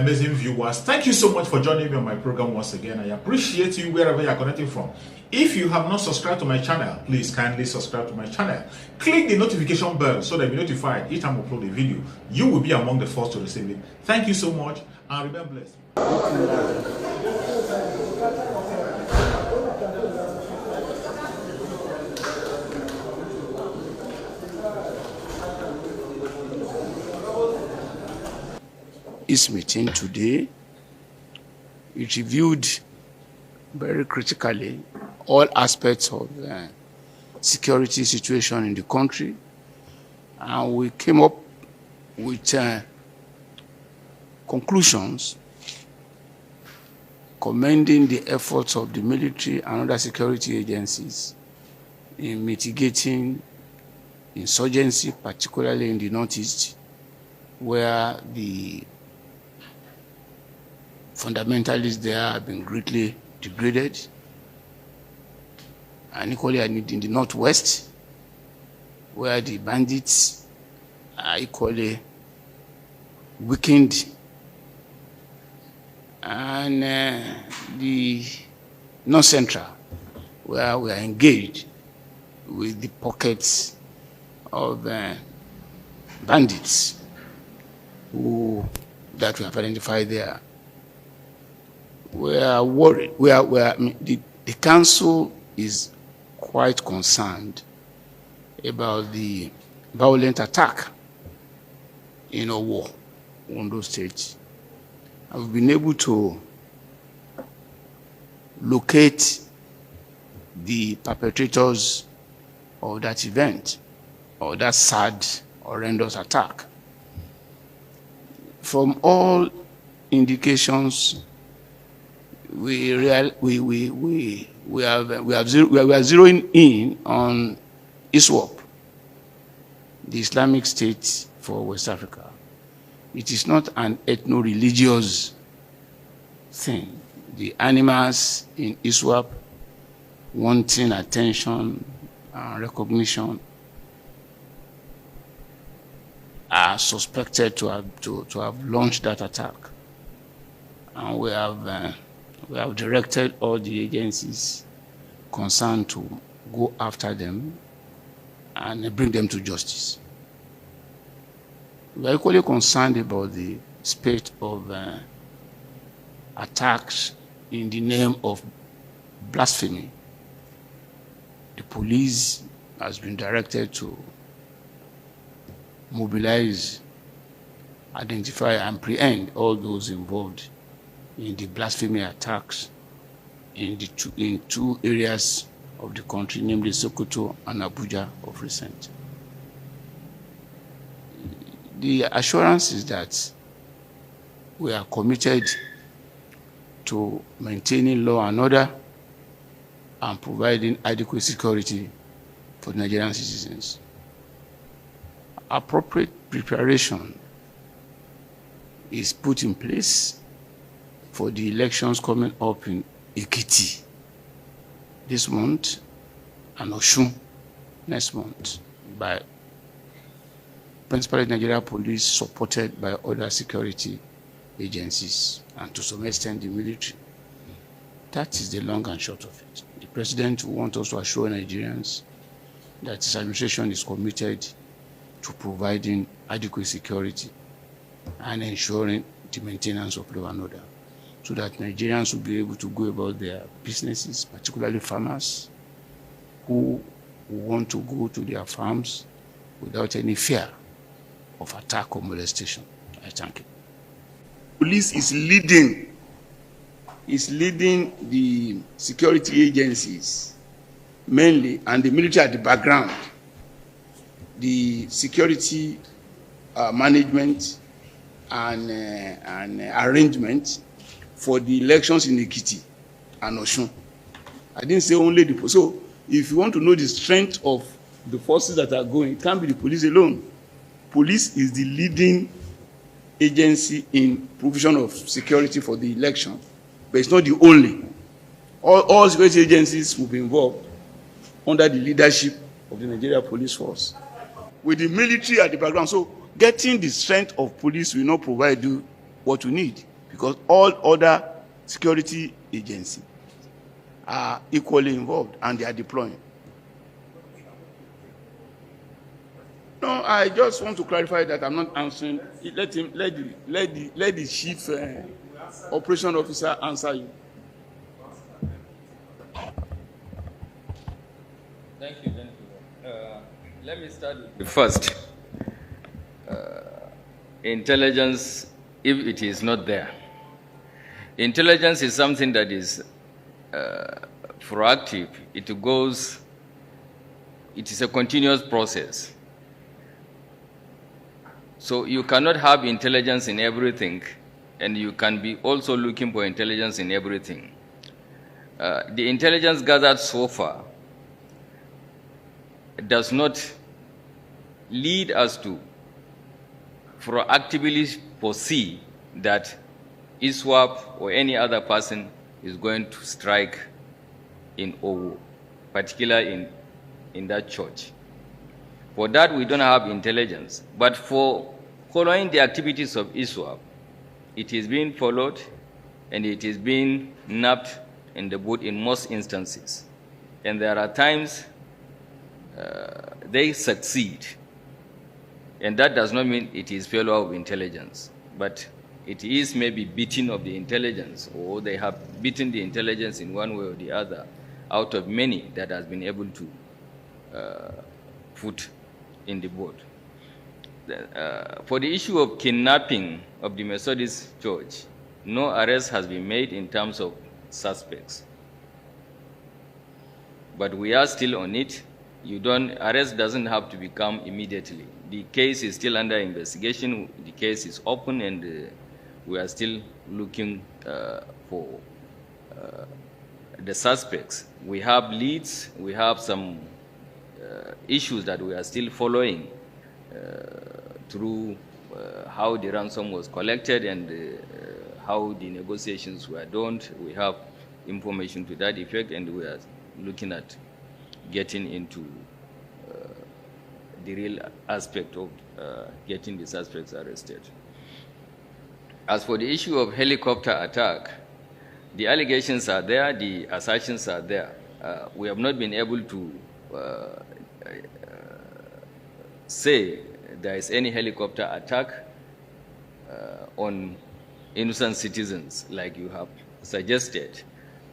amazing viewers. Thank you so much for joining me on my program once again. I appreciate you wherever you are connecting from. If you have not subscribed to my channel, please kindly subscribe to my channel. Click the notification bell so that you'll be notified each time I upload a video. You will be among the first to receive it. Thank you so much and remain blessed. This meeting today, it reviewed very critically all aspects of the security situation in the country, and we came up with conclusions commending the efforts of the military and other security agencies in mitigating insurgency, particularly in the Northeast, where the fundamentalists there have been greatly degraded, and equally in the Northwest, where the bandits are equally weakened, and the North Central, where we are engaged with the pockets of bandits that we have identified there. We are worried. The council is quite concerned about the violent attack in Owo, Ondo State. And we've been able to locate the perpetrators of that event, or that sad, horrendous attack. From all indications, we are zeroing in on ISWAP, the Islamic State for West Africa. It is not an ethno-religious thing. The animals in ISWAP wanting attention and recognition are suspected to have launched that attack, and we have directed all the agencies concerned to go after them and bring them to justice. We are equally concerned about the spate of attacks in the name of blasphemy. The police has been directed to mobilize, identify, and apprehend all those involved in the blasphemy attacks in two areas of the country, namely Sokoto and Abuja of recent. The assurance is that we are committed to maintaining law and order and providing adequate security for Nigerian citizens. Appropriate preparation is put in place for the elections coming up in Ekiti this month and Osun next month, by principally Nigeria Police, supported by other security agencies and to some extent the military. That is the long and short of it. The president wants us to assure Nigerians that his administration is committed to providing adequate security and ensuring the maintenance of law and order, so that Nigerians will be able to go about their businesses, particularly farmers who want to go to their farms without any fear of attack or molestation. I thank you. Police is leading the security agencies mainly, and the military at the background, the security management and arrangement for the elections in Ekiti and Osun. I didn't say only the. So if you want to know the strength of the forces that are going, it can't be the police alone. Police is the leading agency in provision of security for the election, but it's not the only. All security agencies will be involved under the leadership of the Nigeria Police Force, with the military at the background. So getting the strength of police will not provide you what you need. because all other security agencies are equally involved and they are deploying. No, I just want to clarify that I'm not answering. Let the chief operation officer answer you. Thank you. Let me start with the first. Intelligence, if it is not there. Intelligence is something that is proactive. It is a continuous process. So you cannot have intelligence in everything, and you can be also looking for intelligence in everything. The intelligence gathered so far does not lead us to proactively foresee that ISWAP or any other person is going to strike in Owo, particularly in that church. For that, we don't have intelligence. But for following the activities of ISWAP, it is being followed and it is being nabbed in the boot in most instances. And there are times they succeed. And that does not mean it is failure of intelligence, but it is maybe beating of the intelligence, or they have beaten the intelligence in one way or the other out of many that has been able to put in the boat. For the issue of kidnapping of the Methodist Church, no arrest has been made in terms of suspects. But we are still on it. Arrest doesn't have to become immediately. The case is still under investigation. The case is open, and we are still looking for the suspects. We have leads. We have some issues that we are still following through how the ransom was collected and how the negotiations were done. We have information to that effect, and we are looking at getting into the real aspect of getting the suspects arrested. As for the issue of helicopter attack, the allegations are there, the assertions are there. We have not been able to say there is any helicopter attack on innocent citizens like you have suggested.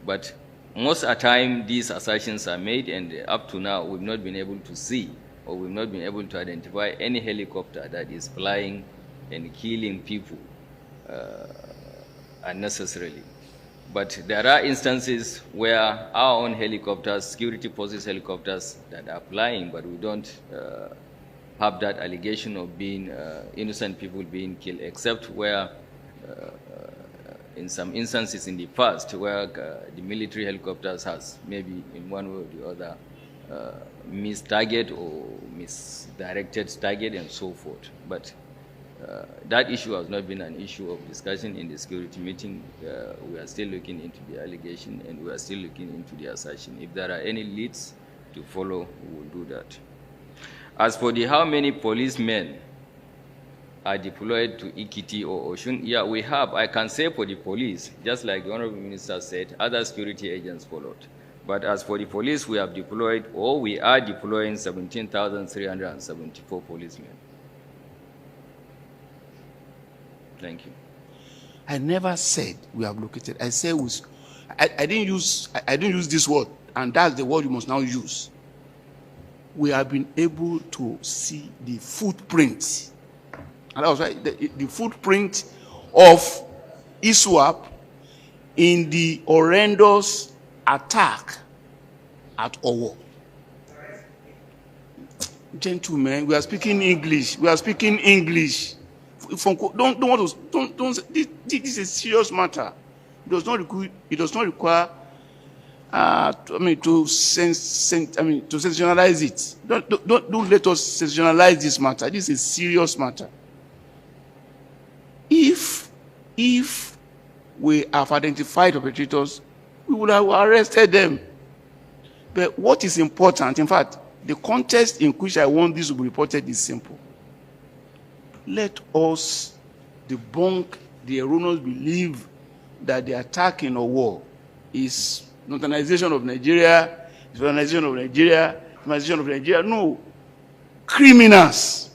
But most of the time, these assertions are made, and up to now, we've not been able to see, or we've not been able to identify any helicopter that is flying and killing people unnecessarily. But there are instances where our own helicopters, security forces helicopters that are flying, but we don't have that allegation of being innocent people being killed, except where in some instances in the past where the military helicopters has maybe in one way or the other missed target or misdirected target and so forth. But that issue has not been an issue of discussion in the security meeting. We are still looking into the allegation, and we are still looking into the assertion. If there are any leads to follow, we will do that. As for the how many policemen are deployed to Ekiti or Osun, yeah, we have. I can say for the police, just like the Honorable Minister said, other security agents followed. But as for the police, we have deployed, or we are deploying 17,374 policemen. Thank you. I never said we have located. I said I didn't use this word, and that's the word you must now use. We have been able to see the footprint. And that was right, the footprint of ISWAP in the horrendous attack at Owo. Gentlemen, we are speaking English. We are speaking English. This is a serious matter. It does not require to sensationalize it. Don't let us sensationalize this matter. This is a serious matter. If we have identified perpetrators, we would have arrested them. But what is important, in fact, the context in which I want this to be reported is simple. Let us debunk the erroneous belief that the attack in Owo is northernization of Nigeria, northernization of Nigeria, northernization of Nigeria. No. Criminals,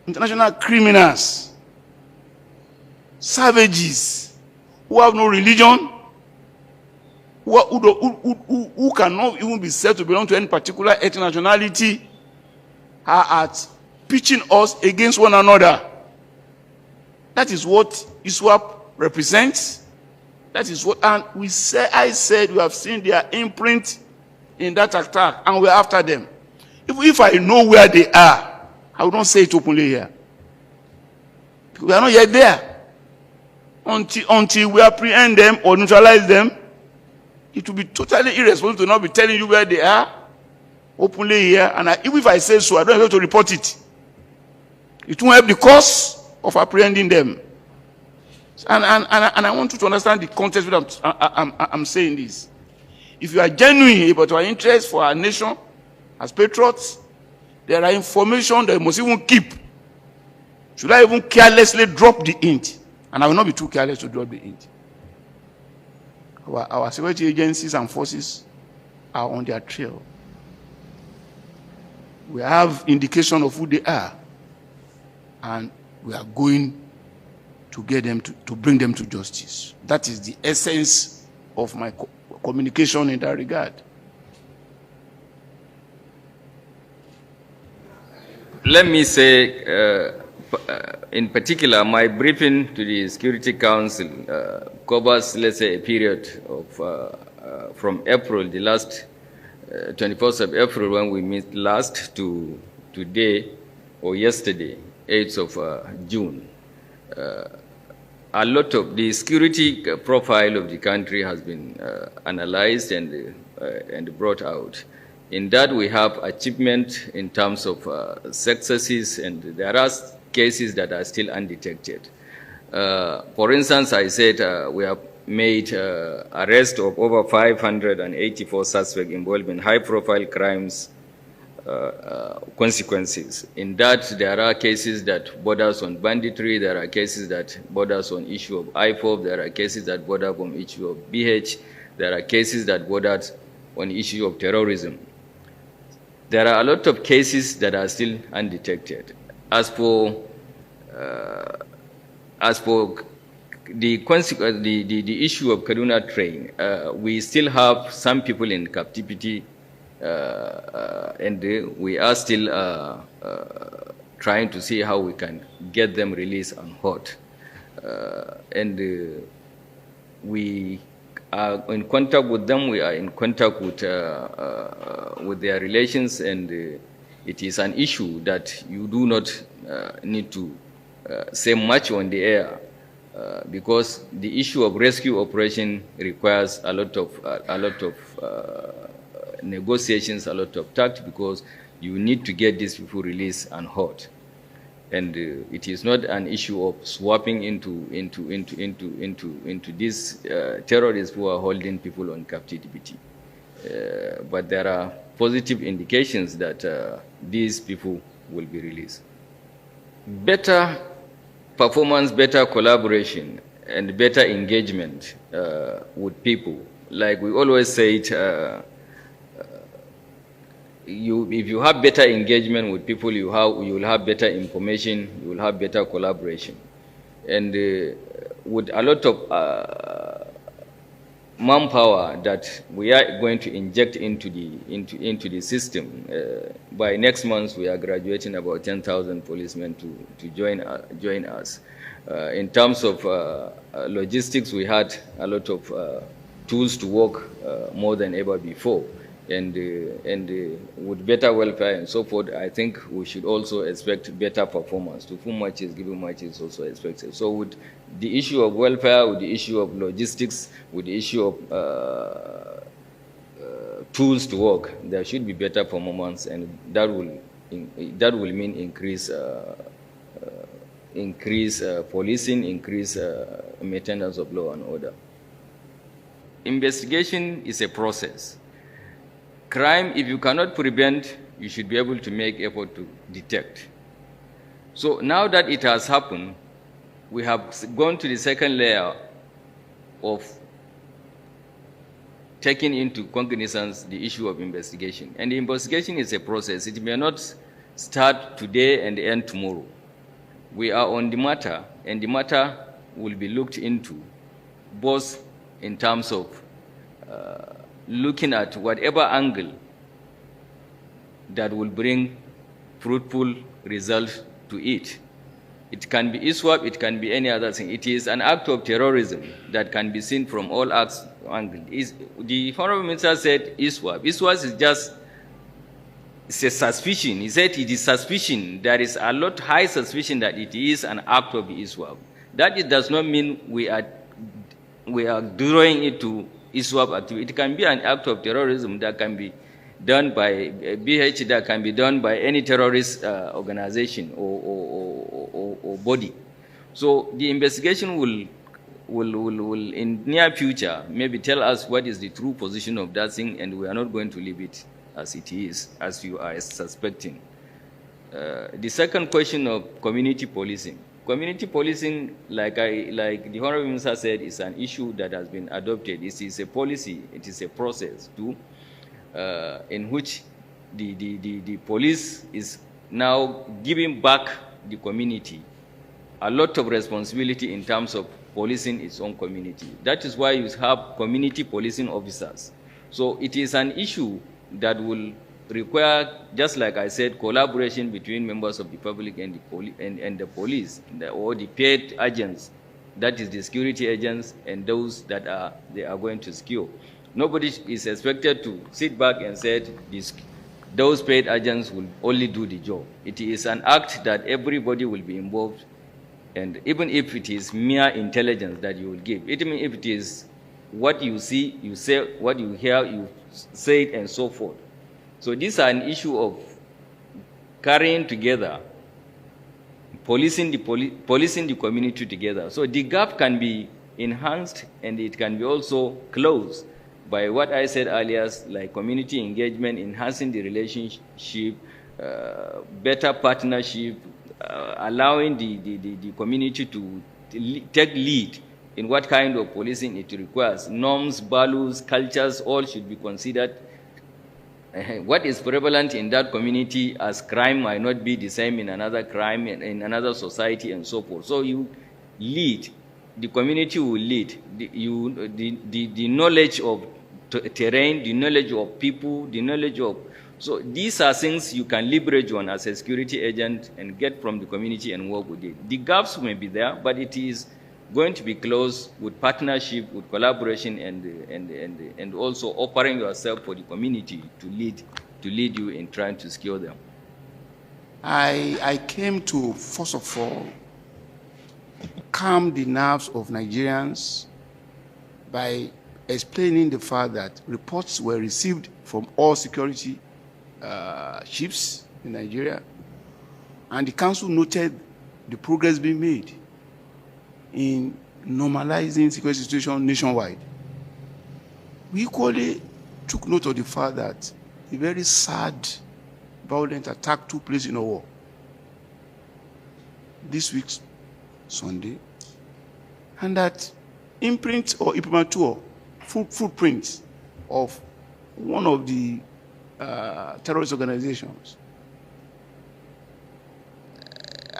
international criminals, savages who have no religion, who cannot even be said to belong to any particular ethnic nationality, are at pitching us against one another. That is what ISWAP represents. That is what, and I said we have seen their imprint in that attack, and we're after them. If I know where they are, I will not say it openly here. We are not yet there. Until we apprehend them or neutralize them, it will be totally irresponsible to not be telling you where they are openly here. And even if I say so, I don't have to report it. It won't help the cause of apprehending them. And I want you to understand the context that I'm saying this. If you are genuine about our interest for our nation, as patriots, there are information that you must even keep. Should I even carelessly drop the hint? And I will not be too careless to drop the hint. Our security agencies and forces are on their trail. We have indication of who they are, and we are going to get them to bring them to justice. That is the essence of my communication in that regard. Let me say, in particular, my briefing to the Security Council covers, let's say, a period of from April, the last 21st of April when we meet last, to today or yesterday, 8th of June. A lot of the security profile of the country has been analyzed and brought out. In that, we have achievement in terms of successes, and there are cases that are still undetected. For instance, I said we have made arrest of over 584 suspects involved in high-profile crimes consequences. In that, there are cases that borders on banditry, there are cases that borders on issue of IFOP, there are cases that border on issue of BH, there are cases that border on issue of terrorism. There are a lot of cases that are still undetected. As for the issue of Kaduna train, we still have some people in captivity, and we are still trying to see how we can get them released on hot. We are in contact with them. We are in contact with their relations, and it is an issue that you do not need to say much on the air, because the issue of rescue operation requires a lot of negotiations, a lot of tact, because you need to get these people released and hot. And it is not an issue of swapping into these terrorists who are holding people on captivity. But there are positive indications that these people will be released. Better performance, better collaboration, and better engagement with people. Like we always say it, if you have better engagement with people, you will have better information, you will have better collaboration. And with a lot of manpower that we are going to inject into the system, by next month we are graduating about 10,000 policemen to join us. In terms of logistics, we had a lot of tools to work more than ever before. And with better welfare and so forth, I think we should also expect better performance. To whom much is given, much is also expected. So with the issue of welfare, with the issue of logistics, with the issue of tools to work, there should be better performance, and that will mean increase policing, increase maintenance of law and order. Investigation is a process. Crime, if you cannot prevent, you should be able to make effort to detect. So now that it has happened, we have gone to the second layer of taking into cognizance the issue of investigation. And the investigation is a process. It may not start today and end tomorrow. We are on the matter, and the matter will be looked into, both in terms of looking at whatever angle that will bring fruitful result to it. It can be ISWAP, it can be any other thing. It is an act of terrorism that can be seen from all angles. The Honorable Minister said ISWAP. ISWAP is just, it's a suspicion. He said it is suspicion. There is a lot high suspicion that it is an act of ISWAP. That does not mean we are drawing it to ISWAP activity. It can be an act of terrorism that can be done by BH, that can be done by any terrorist organization or body. So the investigation will in near future maybe tell us what is the true position of that thing, and we are not going to leave it as it is, as you are suspecting. The second question of community policing. Community policing, like the Honorable Minister said, is an issue that has been adopted. It is a policy, it is a process too, in which the police is now giving back the community a lot of responsibility in terms of policing its own community. That is why you have community policing officers. So it is an issue that will require, just like I said, collaboration between members of the public and the police, or the paid agents, that is the security agents and those that they are going to secure. Nobody is expected to sit back and say those paid agents will only do the job. It is an act that everybody will be involved, and even if it is mere intelligence that you will give, even if it is what you see, you say, what you hear, you say it, and so forth. So this is an issue of carrying together, policing the community together. So the gap can be enhanced, and it can be also closed by what I said earlier, like community engagement, enhancing the relationship, better partnership, allowing the community to take lead in what kind of policing it requires. Norms, values, cultures, all should be considered. What is prevalent in that community as crime might not be the same in another crime, in another society, and so forth. So you lead, the community will lead. The knowledge of terrain, the knowledge of people, the knowledge of... So these are things you can leverage on as a security agent and get from the community and work with it. The gaps may be there, but it is going to be closed with partnership, with collaboration, and also offering yourself for the community to lead you in trying to secure them. I came to, first of all, calm the nerves of Nigerians by explaining the fact that reports were received from all security chiefs in Nigeria, and the council noted the progress being made in normalizing security situation nationwide. We equally took note of the fact that a very sad, violent attack took place in Owo this week's Sunday, and that imprint or imprimatur, footprints of one of the terrorist organizations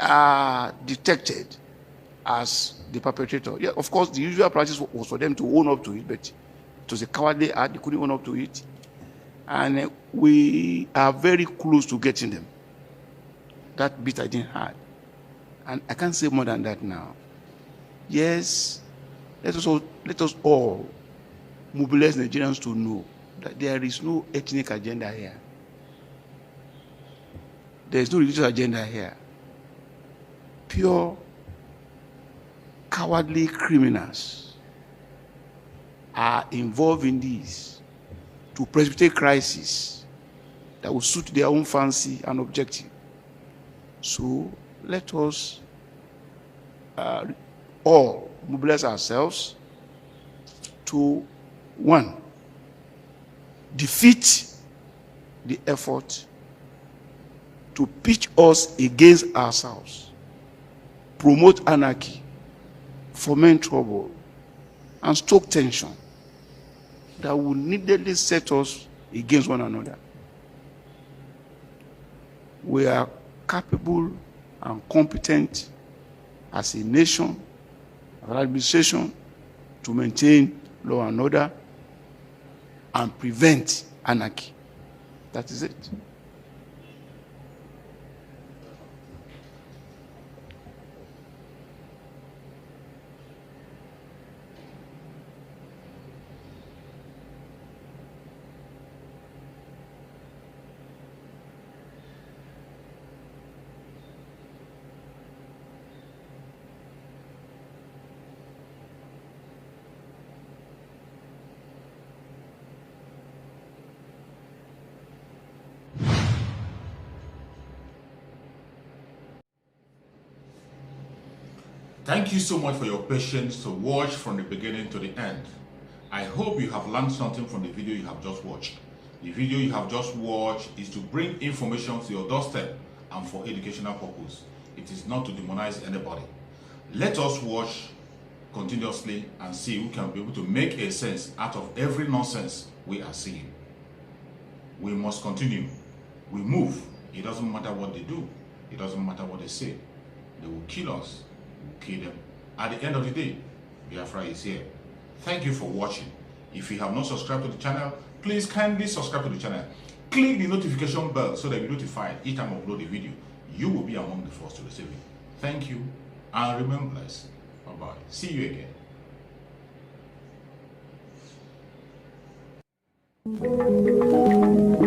are detected as the perpetrator. Yeah, of course, the usual practice was for them to own up to it, but it was a cowardly act. They couldn't own up to it. And we are very close to getting them. That bit I didn't have. And I can't say more than that now. Yes, let us all mobilize Nigerians to know that there is no ethnic agenda here. There is no religious agenda here. Pure cowardly criminals are involved in this to precipitate crisis that will suit their own fancy and objective. So let us all mobilize ourselves to, one, defeat the effort to pitch us against ourselves, promote anarchy, foment trouble and stoke tension that will needlessly set us against one another. We are capable and competent as a nation, as an administration, to maintain law and order and prevent anarchy. That is it. Thank you so much for your patience to watch from the beginning to the end. I hope you have learned something from the video you have just watched. The video you have just watched is to bring information to your doorstep and for educational purpose. It is not to demonize anybody. Let us watch continuously and see who can be able to make a sense out of every nonsense we are seeing. We must continue. We move. It doesn't matter what they do. It doesn't matter what they say. They will kill us. Kill them. At the end of the day, Biafra is here. Thank you for watching. If you have not subscribed to the channel, please kindly subscribe to the channel. Click the notification bell so that you'll be notified each time I upload a video. You will be among the first to receive it. Thank you and remain blessed. Bye-bye. See you again.